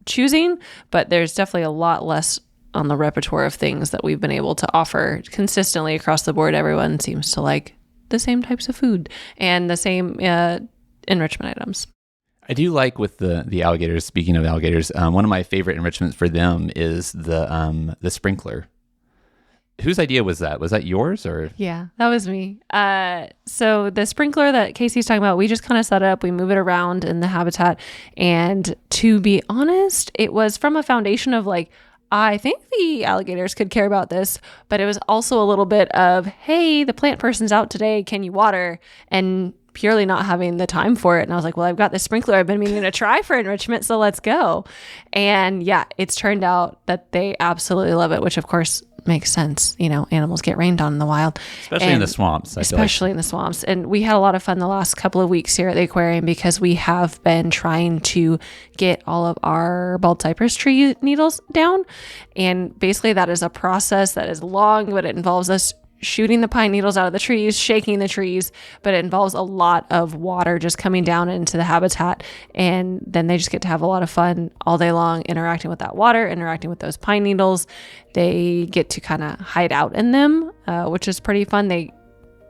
choosing, but there's definitely a lot less on the repertoire of things that we've been able to offer consistently across the board. Everyone seems to like the same types of food and the same enrichment items. I do like with the alligators. Speaking of alligators, one of my favorite enrichments for them is the sprinkler. Whose idea was that? Was that yours or? Yeah, that was me. So the sprinkler that Casey's talking about, we just kind of set it up. We move it around in the habitat, and to be honest, it was from a foundation of like, I think the alligators could care about this, but it was also a little bit of, hey, the plant person's out today. Can you water? And purely not having the time for it. And I was like, well, I've got this sprinkler I've been meaning to try for enrichment, so let's go. And yeah, it's turned out that they absolutely love it, which of course makes sense. Animals get rained on in the wild. Especially in the swamps. Especially in the swamps. And we had a lot of fun the last couple of weeks here at the aquarium because we have been trying to get all of our bald cypress tree needles down. And basically that is a process that is long, but it involves us shooting the pine needles out of the trees, shaking the trees, but it involves a lot of water just coming down into the habitat. And then they just get to have a lot of fun all day long interacting with that water, interacting with those pine needles. They get to kind of hide out in them, which is pretty fun. They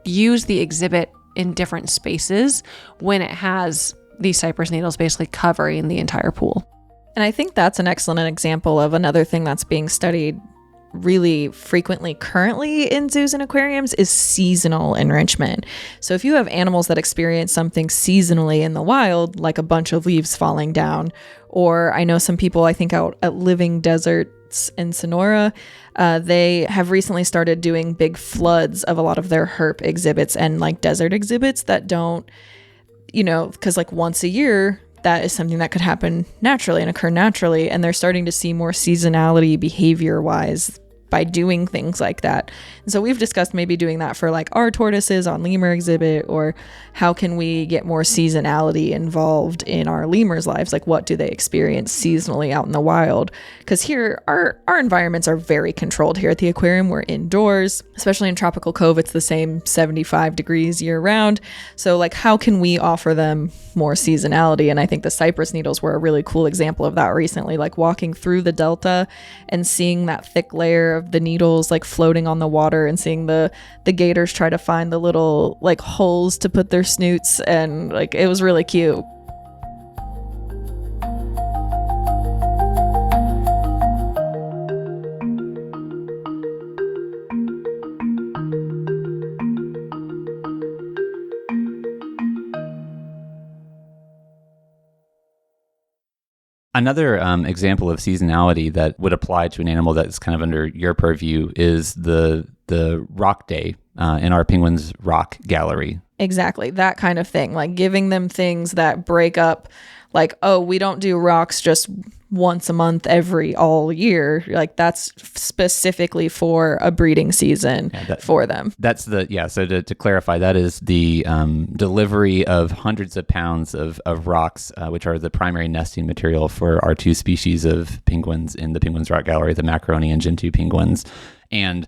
use the exhibit in different spaces when it has these cypress needles basically covering the entire pool. And I think that's an excellent example of another thing that's being studied really frequently currently in zoos and aquariums is seasonal enrichment. So if you have animals that experience something seasonally in the wild, like a bunch of leaves falling down, or I know some people, I think out at Living Deserts in Sonora, they have recently started doing big floods of a lot of their herp exhibits and like desert exhibits that don't, because like once a year, that is something that could happen naturally and occur naturally. And they're starting to see more seasonality behavior wise by doing things like that. And so we've discussed maybe doing that for like our tortoises on lemur exhibit, or how can we get more seasonality involved in our lemurs' lives? Like what do they experience seasonally out in the wild? Because here our environments are very controlled here at the aquarium. We're indoors, especially in tropical cove. It's the same 75 degrees year round. So like how can we offer them more seasonality? And I think the cypress needles were a really cool example of that recently, like walking through the delta and seeing that thick layer of the needles like floating on the water and seeing the gators try to find the little like holes to put their snoots, and like it was really cute. Another example of seasonality that would apply to an animal that's kind of under your purview is the rock day in our penguins rock gallery. Exactly. That kind of thing. Like giving them things that break up, like, oh, we don't do rocks just once a month all year. Like that's specifically for a breeding season for them. That's so to clarify, that is the delivery of hundreds of pounds of rocks, which are the primary nesting material for our two species of penguins in the Penguins Rock Gallery, the Macaroni and Gentoo penguins. And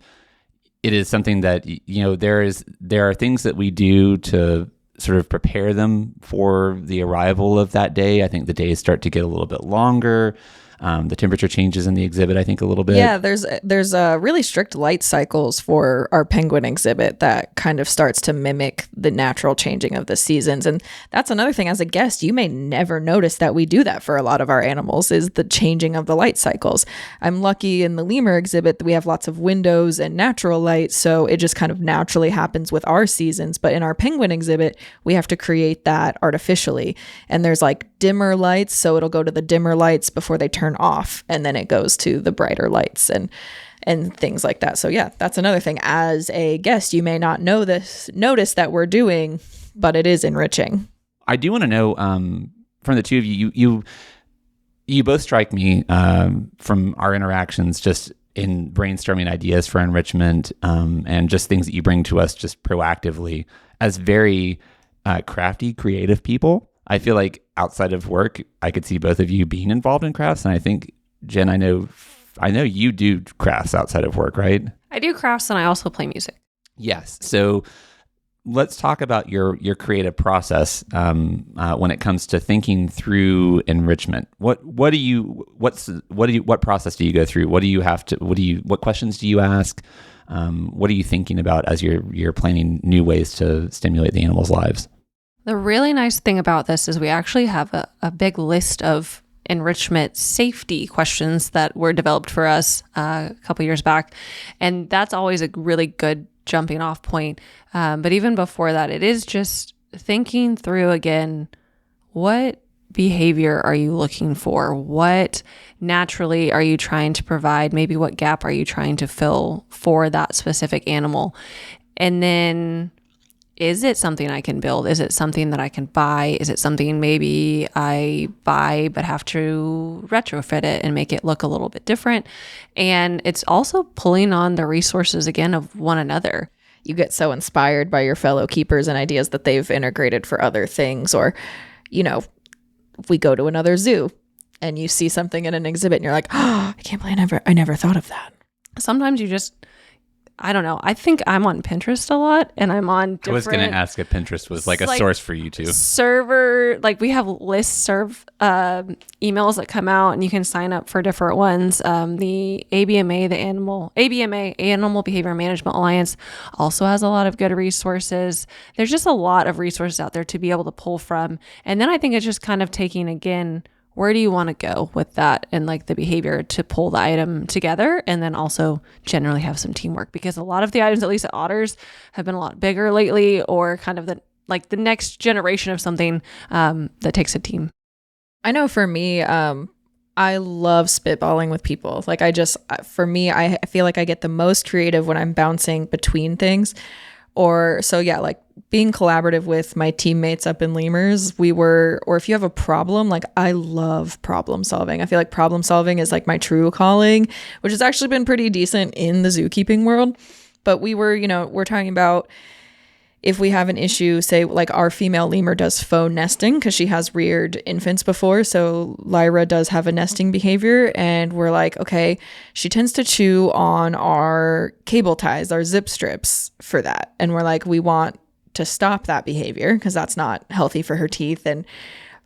it is something that, there are things that we do to sort of prepare them for the arrival of that day. I think the days start to get a little bit longer. The temperature changes in the exhibit, I think, a little bit. Yeah, there's really strict light cycles for our penguin exhibit that kind of starts to mimic the natural changing of the seasons. And that's another thing, as a guest, you may never notice that we do that for a lot of our animals, is the changing of the light cycles. I'm lucky in the lemur exhibit that we have lots of windows and natural light, so it just kind of naturally happens with our seasons. But in our penguin exhibit, we have to create that artificially. And there's like dimmer lights, so it'll go to the dimmer lights before they turn off, and then it goes to the brighter lights and things like that. So yeah, that's another thing. As a guest, you may not notice that we're doing, but it is enriching. I do want to know from the two of you both strike me from our interactions just in brainstorming ideas for enrichment and just things that you bring to us just proactively as very crafty, creative people. I feel like outside of work, I could see both of you being involved in crafts. And I think, Jen, I know you do crafts outside of work, right? I do crafts and I also play music. Yes. So let's talk about your creative process when it comes to thinking through enrichment. What process do you go through? What questions do you ask? What are you thinking about as you're planning new ways to stimulate the animals' lives? The really nice thing about this is we actually have a big list of enrichment safety questions that were developed for us a couple years back. And that's always a really good jumping off point. But even before that, it is just thinking through again, what behavior are you looking for? What naturally are you trying to provide? Maybe what gap are you trying to fill for that specific animal? And then, is it something I can build? Is it something that I can buy? Is it something maybe I buy but have to retrofit it and make it look a little bit different? And it's also pulling on the resources again of one another. You get so inspired by your fellow keepers and ideas that they've integrated for other things. Or, we go to another zoo and you see something in an exhibit and you're like, oh, I can't believe I never thought of that. Sometimes you just, I don't know. I think I'm on Pinterest a lot, and I'm on different... I was going to ask if Pinterest was like a source for you too. Server, like we have listserv emails that come out, and you can sign up for different ones. The ABMA, Animal Behavior Management Alliance, also has a lot of good resources. There's just a lot of resources out there to be able to pull from. And then I think it's just kind of taking, again, where do you want to go with that and like the behavior to pull the item together, and then also generally have some teamwork, because a lot of the items, at least at Otters, have been a lot bigger lately, or kind of the next generation of something that takes a team. I know for me, I love spitballing with people. Like I feel like I get the most creative when I'm bouncing between things. Or being collaborative with my teammates up in lemurs, or if you have a problem, like I love problem solving. I feel like problem solving is like my true calling, which has actually been pretty decent in the zookeeping world. But we're talking about if we have an issue, say like our female lemur does faux nesting because she has reared infants before. So Lyra does have a nesting behavior, and we're like, okay, she tends to chew on our cable ties, our zip strips for that. And we're like, we want to stop that behavior because that's not healthy for her teeth. And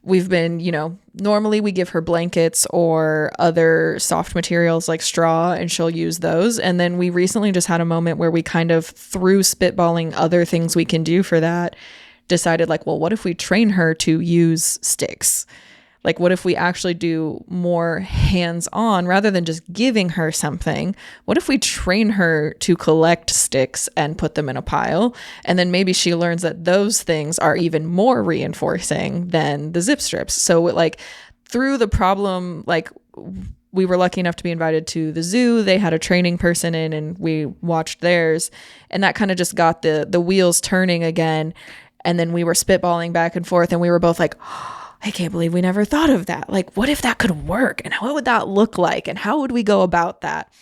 we've been, normally we give her blankets or other soft materials like straw, and she'll use those. And then we recently just had a moment where we kind of, through spitballing other things we can do for that, decided like, well, what if we train her to use sticks? Like, what if we actually do more hands-on rather than just giving her something? What if we train her to collect sticks and put them in a pile? And then maybe she learns that those things are even more reinforcing than the zip strips. So like through the problem, like we were lucky enough to be invited to the zoo. They had a training person in and we watched theirs, and that kind of just got the wheels turning again. And then we were spitballing back and forth and we were both like, oh, I can't believe we never thought of that. Like, what if that could work? And what would that look like? And how would we go about that?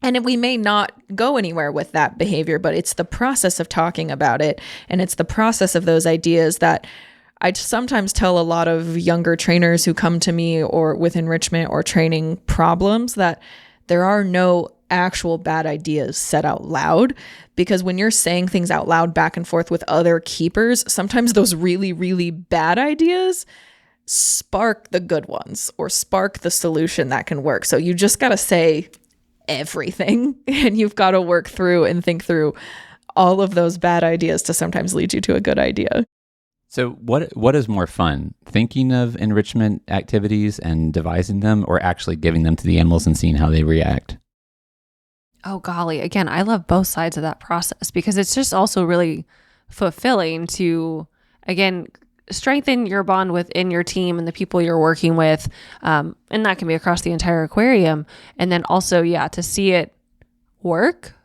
And we may not go anywhere with that behavior, but it's the process of talking about it. And it's the process of those ideas that I sometimes tell a lot of younger trainers who come to me or with enrichment or training problems that there are no actual bad ideas said out loud, because when you're saying things out loud back and forth with other keepers, sometimes those really, really bad ideas spark the good ones or spark the solution that can work. So you just got to say everything, and you've got to work through and think through all of those bad ideas to sometimes lead you to a good idea. So what is more fun, thinking of enrichment activities and devising them, or actually giving them to the animals and seeing how they react? Oh, golly. Again, I love both sides of that process because it's just also really fulfilling to, again, strengthen your bond within your team and the people you're working with. And that can be across the entire aquarium. And then also, to see it work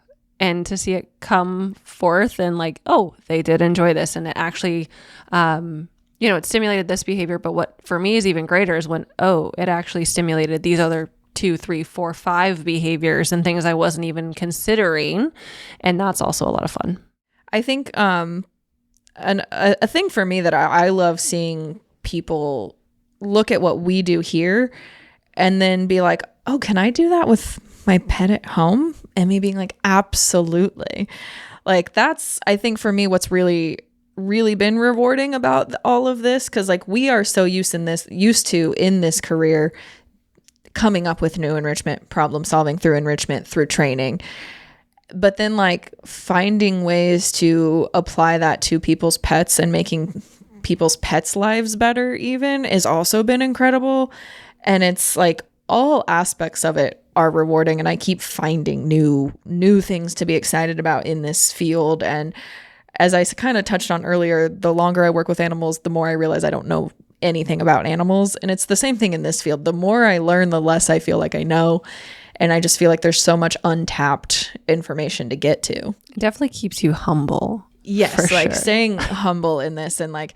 and to see it come forth and like, oh, they did enjoy this. And it actually, it stimulated this behavior. But what for me is even greater is when, oh, it actually stimulated these other 2, 3, 4, 5 behaviors and things I wasn't even considering. And that's also a lot of fun. I think a thing for me that I love seeing people look at what we do here and then be like, oh, can I do that with my pet at home? And me being like, absolutely. Like that's, I think for me, what's really, really been rewarding about all of this. Cause like we are so used to in this career, coming up with new enrichment, problem solving through enrichment, through training. But then like finding ways to apply that to people's pets and making people's pets' lives better even has also been incredible. And it's like all aspects of it are rewarding, and I keep finding new things to be excited about in this field. And as I kind of touched on earlier, the longer I work with animals, the more I realize I don't know anything about animals. And it's the same thing in this field. The more I learn, the less I feel like I know. And I just feel like there's so much untapped information to get to. It definitely keeps you humble. Yes, like staying humble in this. And like,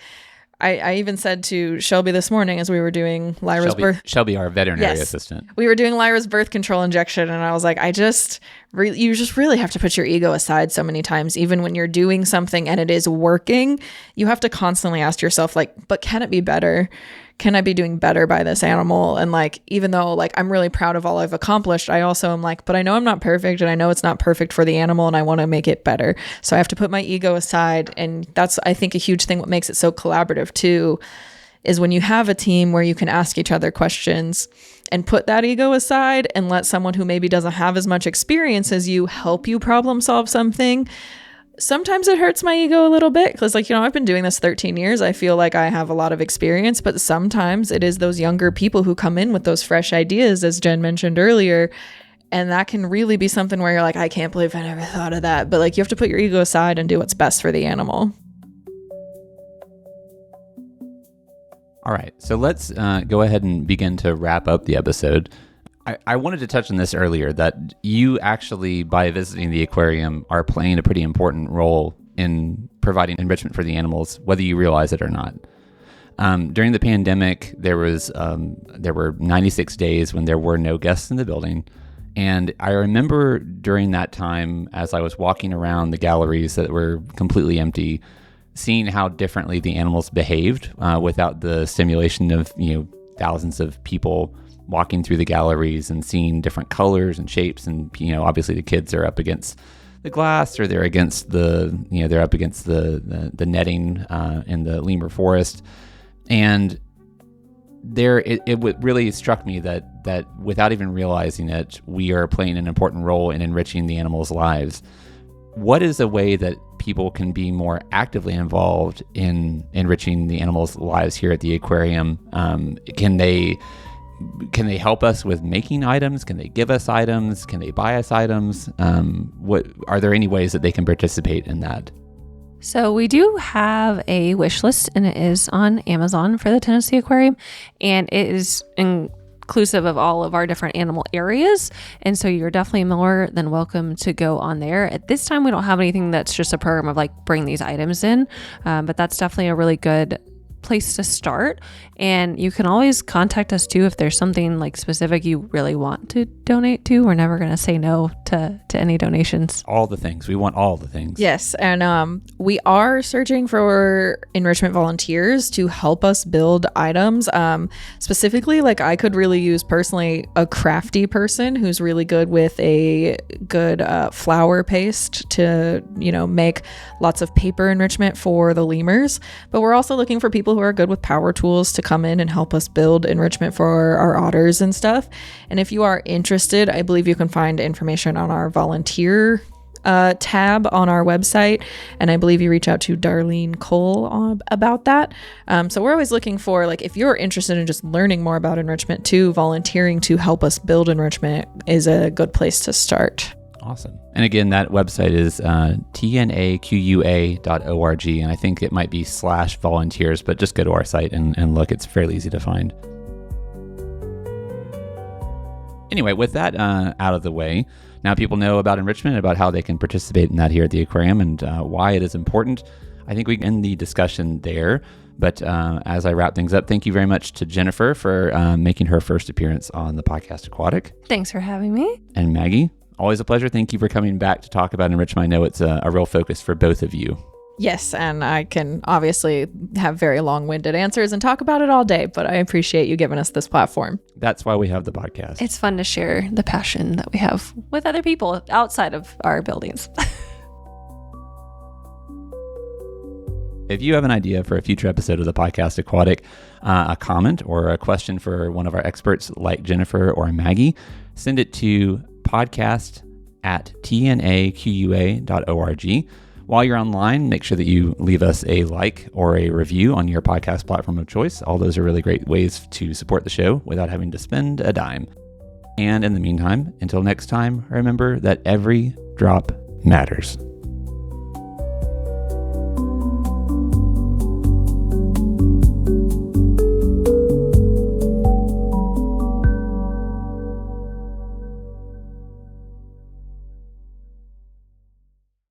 I even said to Shelby this morning as we were doing Lyra's birth. Shelby, our veterinary assistant. We were doing Lyra's birth control injection, and I was like, you just really have to put your ego aside so many times. Even when you're doing something and it is working, you have to constantly ask yourself, like, but can it be better? Can I be doing better by this animal? And like, even though like I'm really proud of all I've accomplished, I also am like, but I know I'm not perfect, and I know it's not perfect for the animal, and I want to make it better. So I have to put my ego aside. And that's, I think, a huge thing. What makes it so collaborative too, is when you have a team where you can ask each other questions and put that ego aside and let someone who maybe doesn't have as much experience as you help you problem solve something. Sometimes it hurts my ego a little bit because like, I've been doing this 13 years. I feel like I have a lot of experience, but sometimes it is those younger people who come in with those fresh ideas, as Jen mentioned earlier. And that can really be something where you're like, I can't believe I never thought of that. But like, you have to put your ego aside and do what's best for the animal. All right. So let's go ahead and begin to wrap up the episode. I wanted to touch on this earlier, that you actually, by visiting the aquarium, are playing a pretty important role in providing enrichment for the animals, whether you realize it or not. During the pandemic, there were 96 days when there were no guests in the building. And I remember during that time, as I was walking around the galleries that were completely empty, seeing how differently the animals behaved without the stimulation of thousands of people walking through the galleries and seeing different colors and shapes. And obviously the kids are up against the glass, or they're against the netting in the lemur forest. And it really struck me that without even realizing it, we are playing an important role in enriching the animals' lives. What is a way that people can be more actively involved in enriching the animals' lives here at the aquarium? Can they help us with making items? Can they give us items? Can they buy us items? What are there any ways that they can participate in that? So we do have a wish list, and it is on Amazon for the Tennessee Aquarium, and it is inclusive of all of our different animal areas. And so you're definitely more than welcome to go on there. At this time, we don't have anything that's just a program of like bring these items in, but that's definitely a really good place to start. And you can always contact us too if there's something like specific you really want to donate to. We're never going to say no to any donations. All the things. We want all the things. Yes, and we are searching for enrichment volunteers to help us build items. Specifically, like I could really use personally a crafty person who's really good with a good flour paste to, make lots of paper enrichment for the lemurs. But we're also looking for people who are good with power tools to come in and help us build enrichment for our otters and stuff. And if you are interested, I believe you can find information on our volunteer tab on our website, and I believe you reach out to Darlene Cole about that. So we're always looking for, like, if you're interested in just learning more about enrichment too, volunteering to help us build enrichment is a good place to start. Awesome. And again, that website is tnaqua.org, and I think it might be /volunteers, but just go to our site and look. It's fairly easy to find. Anyway, with that out of the way, now people know about enrichment, about how they can participate in that here at the aquarium, and why it is important. I think we can end the discussion there. But as I wrap things up, thank you very much to Jennifer for making her first appearance on the podcast Aquatic. Thanks for having me. And Maggie, always a pleasure. Thank you for coming back to talk about enrichment. I know it's a real focus for both of you. Yes, and I can obviously have very long-winded answers and talk about it all day, but I appreciate you giving us this platform. That's why we have the podcast. It's fun to share the passion that we have with other people outside of our buildings. If you have an idea for a future episode of the podcast Aquatic, a comment or a question for one of our experts like Jennifer or Maggie, send it to podcast@tnaqua.org. While you're online, make sure that you leave us a like or a review on your podcast platform of choice. All those are really great ways to support the show without having to spend a dime. And in the meantime, until next time, remember that every drop matters.